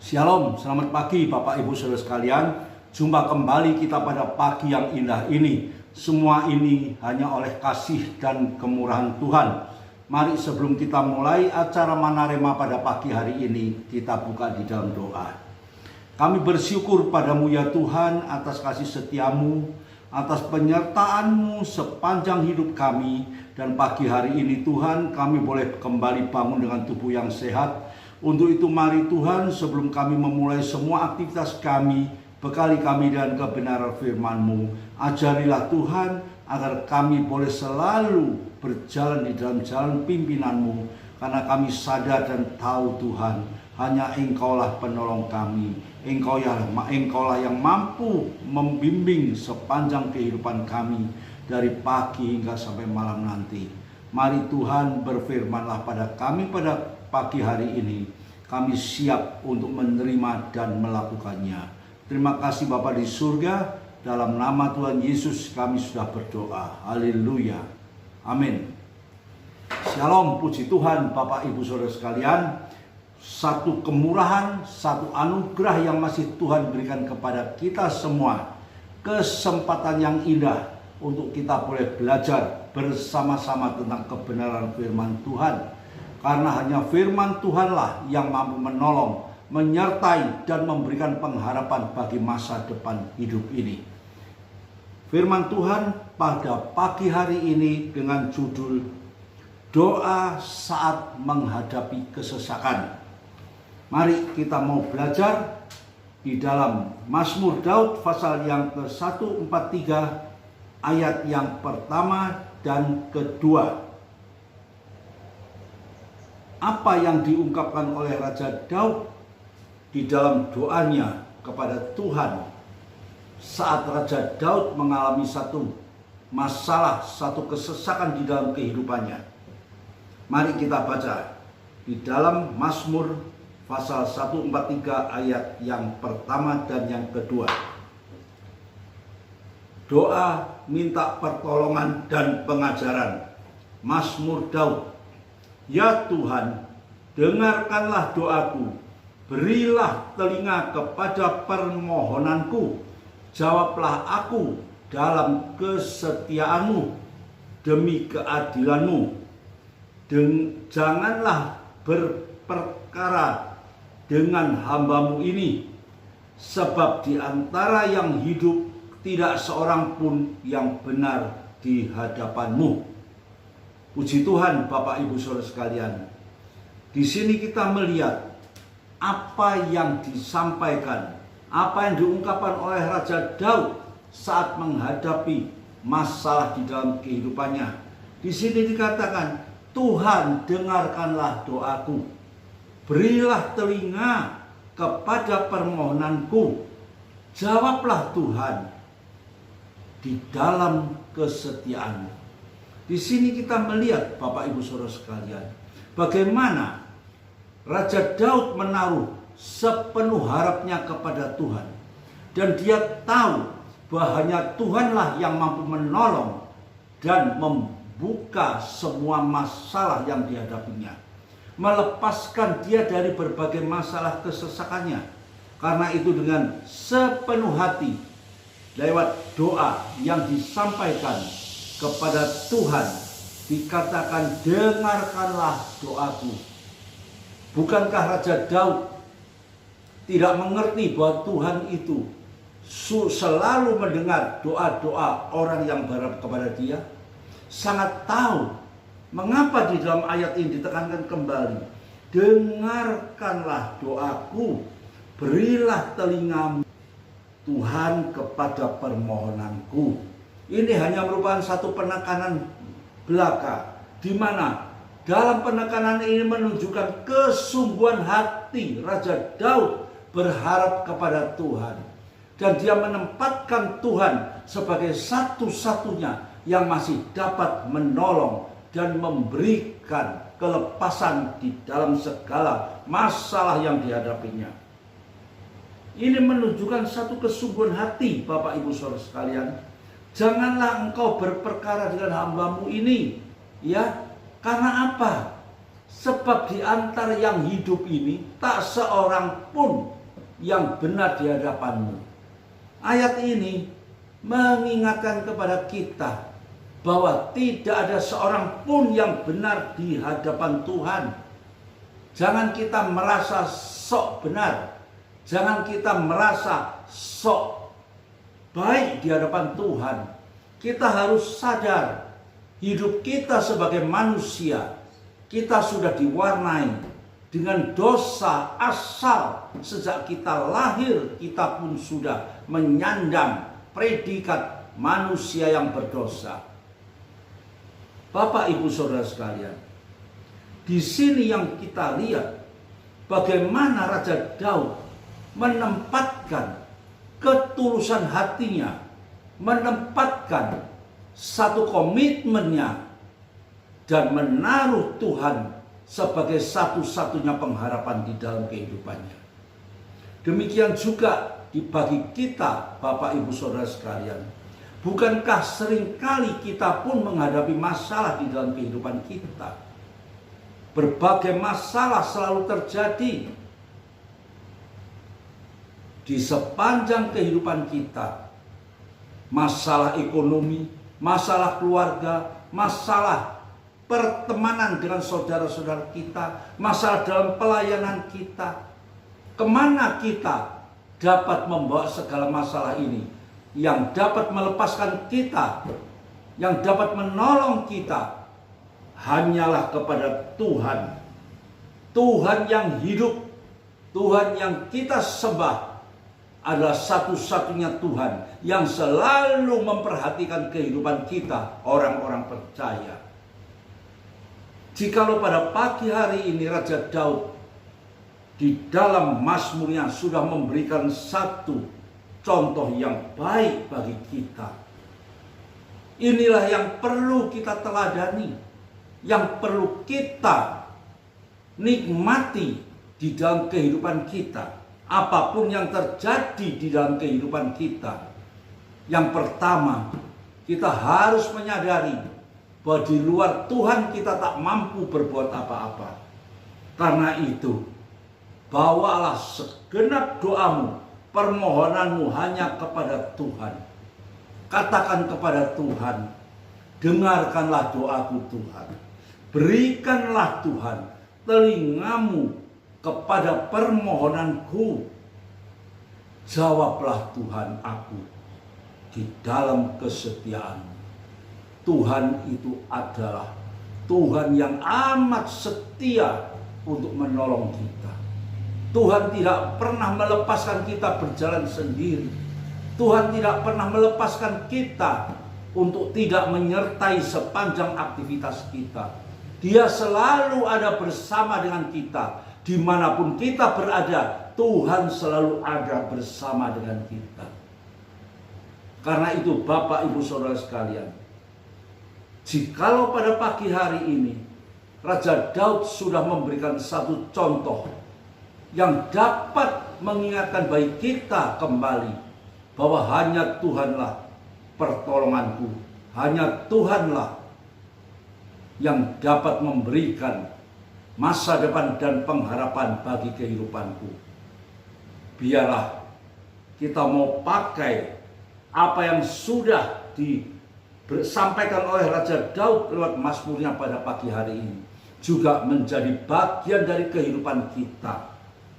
Shalom, selamat pagi Bapak Ibu Saudara sekalian. Jumpa kembali kita pada pagi yang indah ini. Semua ini hanya oleh kasih dan kemurahan Tuhan. Mari sebelum kita mulai acara Manarema pada pagi hari ini, kita buka di dalam doa. Kami bersyukur padamu ya Tuhan atas kasih setiamu, atas penyertaan-Mu sepanjang hidup kami. Dan pagi hari ini Tuhan, kami boleh kembali bangun dengan tubuh yang sehat. Untuk itu mari Tuhan, sebelum kami memulai semua aktivitas kami, bekali kami dengan kebenaran firman-Mu. Ajarilah Tuhan agar kami boleh selalu berjalan di dalam jalan pimpinan-Mu. Karena kami sadar dan tahu Tuhan, hanya Engkaulah penolong kami. Engkaulah yang mampu membimbing sepanjang kehidupan kami dari pagi hingga sampai malam nanti. Mari Tuhan berfirmanlah pada kami pada pagi hari ini. Kami siap untuk menerima dan melakukannya. Terima kasih Bapa di surga. Dalam nama Tuhan Yesus kami sudah berdoa. Haleluya. Amin. Shalom, puji Tuhan Bapak Ibu Saudara sekalian. Satu kemurahan, satu anugerah yang masih Tuhan berikan kepada kita semua. Kesempatan yang indah untuk kita boleh belajar bersama-sama tentang kebenaran firman Tuhan. Karena hanya firman Tuhanlah yang mampu menolong, menyertai dan memberikan pengharapan bagi masa depan hidup ini. Firman Tuhan pada pagi hari ini dengan judul Doa Saat Menghadapi Kesesakan. Mari kita mau belajar di dalam Mazmur Daud pasal yang ke-143 ayat yang pertama dan kedua. Apa yang diungkapkan oleh Raja Daud di dalam doanya kepada Tuhan saat Raja Daud mengalami satu masalah, satu kesesakan di dalam kehidupannya. Mari kita baca di dalam Mazmur pasal 143 ayat yang pertama dan yang kedua. Doa minta pertolongan dan pengajaran. Mazmur Daud. Ya Tuhan, dengarkanlah doaku, berilah telinga kepada permohonanku, jawablah aku dalam kesetiaan-Mu demi keadilan-Mu. Janganlah berperkara dengan hamba-Mu ini, sebab di antara yang hidup tidak seorang pun yang benar di hadapan-Mu. Puji Tuhan Bapak Ibu Saudara sekalian. Di sini kita melihat apa yang disampaikan, apa yang diungkapkan oleh Raja Daud saat menghadapi masalah di dalam kehidupannya. Di sini dikatakan, Tuhan dengarkanlah doaku, berilah telinga kepada permohonanku, jawablah Tuhan di dalam kesetiaan-Mu. Di sini kita melihat Bapak Ibu Saudara sekalian, bagaimana Raja Daud menaruh sepenuh harapnya kepada Tuhan. Dan dia tahu bahwa hanya Tuhanlah yang mampu menolong dan membuka semua masalah yang dihadapinya. Melepaskan dia dari berbagai masalah kesesakannya. Karena itu dengan sepenuh hati, lewat doa yang disampaikan kepada Tuhan, dikatakan dengarkanlah doaku. Bukankah Raja Daud tidak mengerti bahwa Tuhan itu selalu mendengar doa-doa orang yang berharap kepada dia? Sangat tahu mengapa di dalam ayat ini ditekankan kembali, dengarkanlah doaku, berilah telinga Tuhan kepada permohonanku. Ini hanya merupakan satu penekanan belaka, di mana dalam penekanan ini menunjukkan kesungguhan hati Raja Daud berharap kepada Tuhan. Dan dia menempatkan Tuhan sebagai satu-satunya yang masih dapat menolong dan memberikan kelepasan di dalam segala masalah yang dihadapinya. Ini menunjukkan satu kesungguhan hati Bapak Ibu Saudara sekalian. Janganlah engkau berperkara dengan hamba-Mu ini, ya. Karena apa? Sebab di antara yang hidup ini tak seorang pun yang benar di hadapanmu. Ayat ini mengingatkan kepada kita bahwa tidak ada seorang pun yang benar di hadapan Tuhan. Jangan kita merasa sok benar. Jangan kita merasa sok baik di hadapan Tuhan. Kita harus sadar hidup kita sebagai manusia, kita sudah diwarnai dengan dosa asal. Sejak kita lahir, kita pun sudah menyandang predikat manusia yang berdosa. Bapak, Ibu, Saudara sekalian, di sini yang kita lihat bagaimana Raja Daud menempatkan ketulusan hatinya, menempatkan satu komitmennya, dan menaruh Tuhan sebagai satu-satunya pengharapan di dalam kehidupannya. Demikian juga bagi kita, Bapak, Ibu, Saudara sekalian. Bukankah seringkali kita pun menghadapi masalah di dalam kehidupan kita? Berbagai masalah selalu terjadi di sepanjang kehidupan kita. Masalah ekonomi, masalah keluarga, masalah pertemanan dengan saudara-saudara kita, masalah dalam pelayanan kita. Kemana kita dapat membawa segala masalah ini? Yang dapat melepaskan kita, yang dapat menolong kita, hanyalah kepada Tuhan. Tuhan yang hidup, Tuhan yang kita sembah adalah satu-satunya Tuhan yang selalu memperhatikan kehidupan kita, orang-orang percaya. Jikalau pada pagi hari ini Raja Daud di dalam Mazmurnya sudah memberikan satu contoh yang baik bagi kita. Inilah yang perlu kita teladani, yang perlu kita nikmati di dalam kehidupan kita. Apapun yang terjadi di dalam kehidupan kita. Yang pertama, kita harus menyadari bahwa di luar Tuhan kita tak mampu berbuat apa-apa. Karena itu, bawalah segenap doamu, permohonanmu hanya kepada Tuhan. Katakan kepada Tuhan, dengarkanlah doaku Tuhan. Berikanlah Tuhan telingamu kepada permohonanku. Jawablah Tuhan aku di dalam kesetiaan. Tuhan itu adalah Tuhan yang amat setia untuk menolong kita. Tuhan tidak pernah melepaskan kita berjalan sendiri. Tuhan tidak pernah melepaskan kita untuk tidak menyertai sepanjang aktivitas kita. Dia selalu ada bersama dengan kita. Dimanapun kita berada, Tuhan selalu ada bersama dengan kita. Karena itu Bapak, Ibu, Saudara sekalian, jikalau pada pagi hari ini Raja Daud sudah memberikan satu contoh yang dapat mengingatkan bagi kita kembali bahwa hanya Tuhanlah pertolonganku, hanya Tuhanlah yang dapat memberikan masa depan dan pengharapan bagi kehidupanku. Biarlah kita mau pakai apa yang sudah disampaikan oleh Raja Daud lewat Mazmurnya pada pagi hari ini, juga menjadi bagian dari kehidupan kita.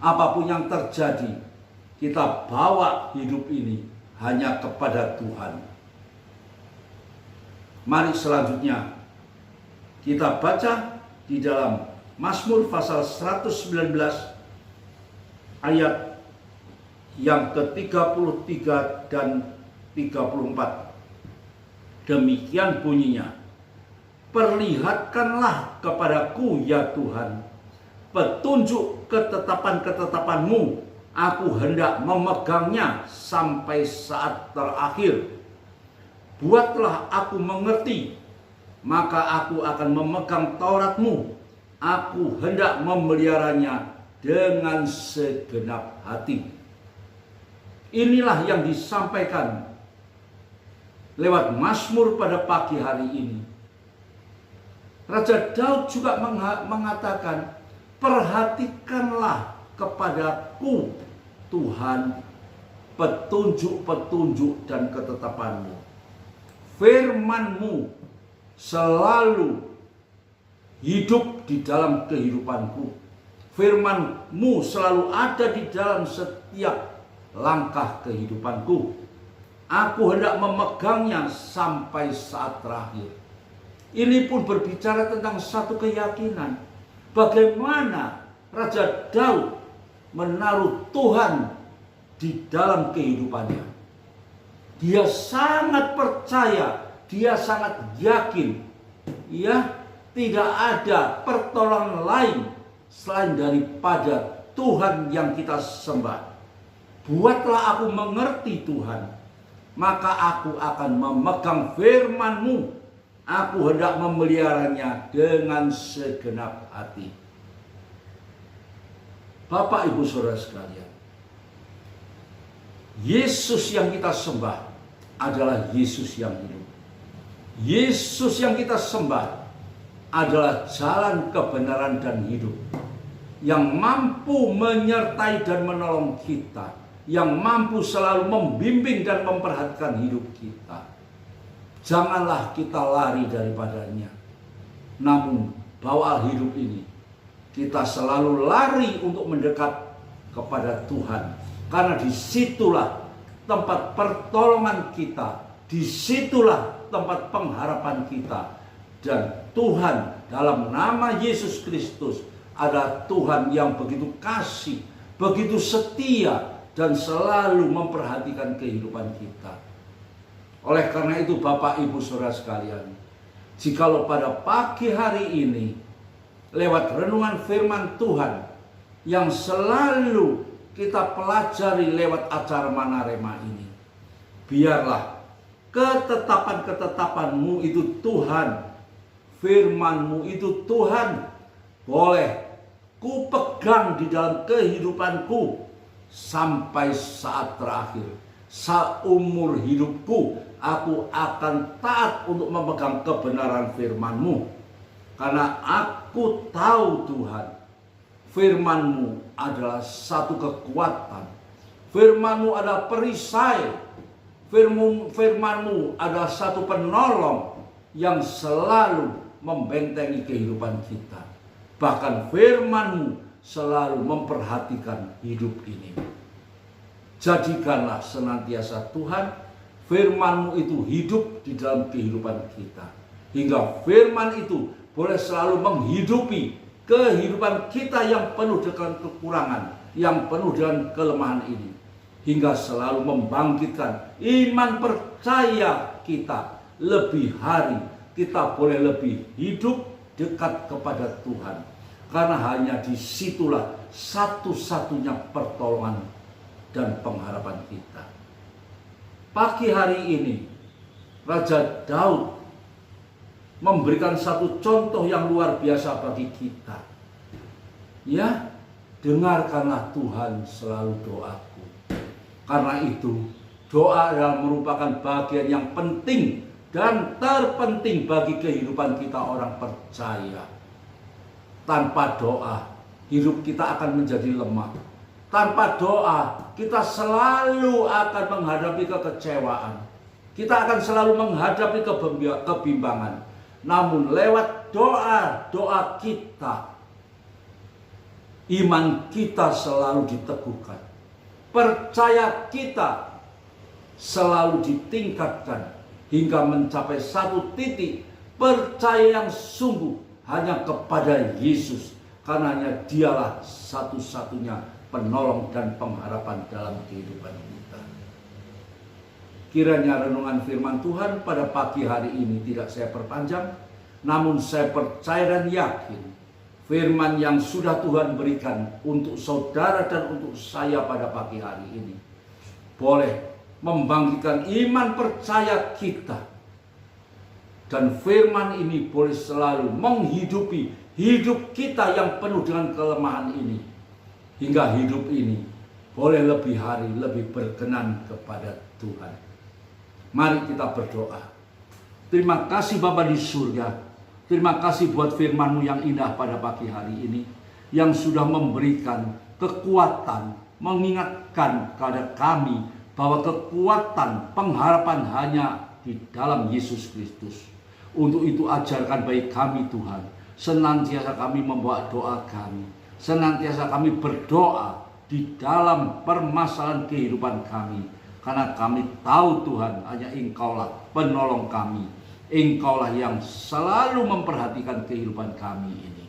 Apapun yang terjadi, kita bawa hidup ini hanya kepada Tuhan. Mari selanjutnya kita baca di dalam Mazmur pasal 119 ayat yang ke-33 dan 34. Demikian bunyinya. Perlihatkanlah kepadaku ya Tuhan petunjuk ketetapan-ketetapanmu. Aku hendak memegangnya sampai saat terakhir. Buatlah aku mengerti, maka aku akan memegang Tauratmu. Aku hendak memeliharanya dengan segenap hati. Inilah yang disampaikan lewat Mazmur pada pagi hari ini. Raja Daud juga mengatakan, perhatikanlah kepadaku Tuhan, petunjuk-petunjuk dan ketetapan-Mu. Firman-Mu selalu hidup di dalam kehidupanku. Firman-Mu selalu ada di dalam setiap langkah kehidupanku. Aku hendak memegangnya sampai saat terakhir. Ini pun berbicara tentang satu keyakinan. Bagaimana Raja Daud menaruh Tuhan di dalam kehidupannya. Dia sangat percaya, dia sangat yakin, ya, tidak ada pertolongan lain selain daripada Tuhan yang kita sembah. Buatlah aku mengerti Tuhan, maka aku akan memegang firman-Mu. Aku hendak memeliharanya dengan segenap hati. Bapak, Ibu, Saudara sekalian, Yesus yang kita sembah adalah Yesus yang hidup. Yesus yang kita sembah adalah jalan kebenaran dan hidup, yang mampu menyertai dan menolong kita, yang mampu selalu membimbing dan memperhatikan hidup kita. Janganlah kita lari daripadanya. Namun bahwa hidup ini kita selalu lari untuk mendekat kepada Tuhan. Karena disitulah tempat pertolongan kita. Disitulah tempat pengharapan kita. Dan Tuhan dalam nama Yesus Kristus adalah Tuhan yang begitu kasih, begitu setia, dan selalu memperhatikan kehidupan kita. Oleh karena itu Bapak, Ibu, Saudara sekalian, jikalau pada pagi hari ini lewat renungan firman Tuhan yang selalu kita pelajari lewat acara Manarema ini, biarlah ketetapan-ketetapan-Mu itu Tuhan, firman-Mu itu Tuhan, boleh ku pegang di dalam kehidupanku sampai saat terakhir. Seumur hidupku aku akan taat untuk memegang kebenaran firman-Mu. Karena aku tahu Tuhan, firman-Mu adalah satu kekuatan. Firman-Mu adalah perisai. Firman-Mu adalah satu penolong yang selalu membentengi kehidupan kita. Bahkan firman-Mu selalu memperhatikan hidup ini. Jadikanlah senantiasa Tuhan, firman-Mu itu hidup di dalam kehidupan kita. Hingga firman itu boleh selalu menghidupi kehidupan kita yang penuh dengan kekurangan, yang penuh dengan kelemahan ini. Hingga selalu membangkitkan iman percaya kita. Lebih hari kita boleh lebih hidup dekat kepada Tuhan. Karena hanya disitulah satu-satunya pertolongan dan pengharapan kita. Pagi hari ini Raja Daud memberikan satu contoh yang luar biasa bagi kita. Ya, dengarkanlah Tuhan selalu doaku. Karena itu doa adalah merupakan bagian yang penting dan terpenting bagi kehidupan kita orang percaya. Tanpa doa hidup kita akan menjadi lemah. Tanpa doa, kita selalu akan menghadapi kekecewaan. Kita akan selalu menghadapi kebimbangan. Namun lewat doa kita, iman kita selalu diteguhkan. Percaya kita selalu ditingkatkan hingga mencapai satu titik percaya yang sungguh hanya kepada Yesus. Karena hanya Dialah satu-satunya penolong dan pengharapan dalam kehidupan kita. Kiranya renungan firman Tuhan pada pagi hari ini tidak saya perpanjang, namun saya percaya dan yakin firman yang sudah Tuhan berikan untuk saudara dan untuk saya pada pagi hari ini boleh membangkitkan iman percaya kita, dan firman ini boleh selalu menghidupi hidup kita yang penuh dengan kelemahan ini. Hingga hidup ini boleh lebih hari lebih berkenan kepada Tuhan. Mari kita berdoa. Terima kasih Bapa di surga. Terima kasih buat firman-Mu yang indah pada pagi hari ini, yang sudah memberikan kekuatan, mengingatkan kepada kami bahwa kekuatan pengharapan hanya di dalam Yesus Kristus. Untuk itu ajarkan bagi kami Tuhan, senantiasa kami membawa doa kami, senantiasa kami berdoa di dalam permasalahan kehidupan kami. Karena kami tahu Tuhan, hanya Engkaulah penolong kami. Engkaulah yang selalu memperhatikan kehidupan kami ini.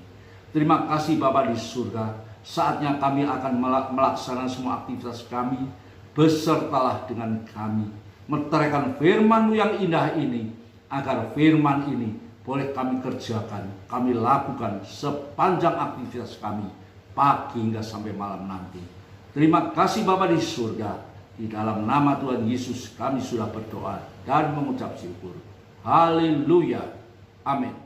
Terima kasih Bapa di surga. Saatnya kami akan melaksanakan semua aktivitas kami. Besertalah dengan kami. Meteraikan firman-Mu yang indah ini, agar firman ini boleh kami kerjakan, kami lakukan sepanjang aktivitas kami, pagi hingga sampai malam nanti. Terima kasih Bapa di surga. Di dalam nama Tuhan Yesus kami sudah berdoa dan mengucap syukur. Haleluya. Amin.